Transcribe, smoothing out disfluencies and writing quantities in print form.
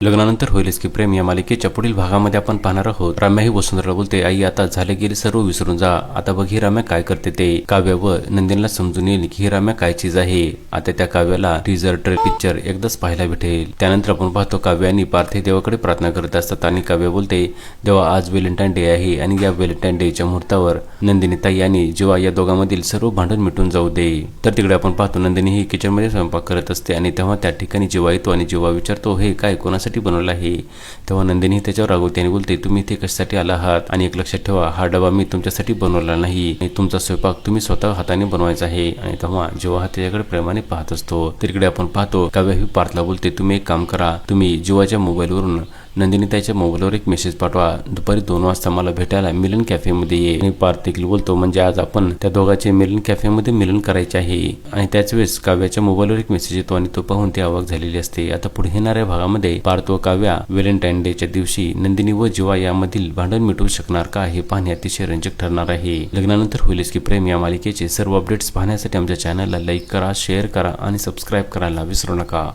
लग्नानंतर होईलच की प्रेम या मालिकेच्या पुढील भागामध्ये आपण पाहणार आहोत. रम्या ही वसुंधराला बोलते, आई आता झाले गेले सर्व विसरून जा. आता बघ ही रम्या काय करते ते. काव्य व नंदिनीला समजून येईल की ही रम्या काय चीज आहे. आता त्या काव्याला टीजर पिक्चर एकदाच पाहायला भेटेल. त्यानंतर आपण पाहतो काव्य आणि पार्थिव देवाकडे प्रार्थना करत असतात आणि काव्य बोलते, देवा आज व्हॅलेंटाईन डे आहे आणि या व्हॅलेंटाईन डेच्या मुहूर्तावर नंदिनी ताई आणि जीवा या दोघांमधील सर्व भांडण मिटून जाऊ दे. तर तिकडे आपण पाहतो नंदिनी ही किचन मध्ये स्वयंपाक करत असते आणि तेव्हा त्या ठिकाणी जीवा येतो आणि जीवा विचारतो, हे काय कोणासाठी बनवलं आहे. तेव्हा नंदिनी त्याच्यावर रागवते आणि बोलते, तुम्ही इथे कशासाठी आला आहात आणि एक लक्षात ठेवा, हा डबा मी तुमच्यासाठी बनवला नाही आणि तुमचा स्वयंपाक तुम्ही स्वतः हाताने बनवायचा आहे. आणि तेव्हा जेव्हा त्याच्याकडे प्रेमाने पाहत असतो तिकडे आपण पाहतो काव्य ही पार्थला बोलते, तुम्ही एक काम करा, तुम्ही जीवाच्या मोबाईलवरून नंदिनी ताईच्या मोबाईलवर एक मेसेज पाठवा, दुपारी 2 वाजता मला भेटायला मिलन कॅफेमध्ये ये. आणि पार्थ देखील बोलतो, म्हणजे आज आपण त्या दोघांचे मिलन कॅफेमध्ये मिलन करायचे आहे. आणि त्याच वेळेस काव्याच्या मोबाईलवर एक मेसेज येतो आणि तो पाहून ती अवाक झालेली असते. आता पुढे येणाऱ्या भागामध्ये पार्थ व काव्या व्हॅलेंटाईन डेच्या दिवशी नंदिनी व जीवा यामधील भांडण मिटवू शकणार का हे पाहणे अतिशय रंजक ठरणार आहे. लग्नानंतर होईलच की प्रेम या मालिकेचे सर्व अपडेट्स पाहण्यासाठी आमच्या चॅनलला लाईक करा, शेअर करा आणि सबस्क्राईब करायला विसरू नका.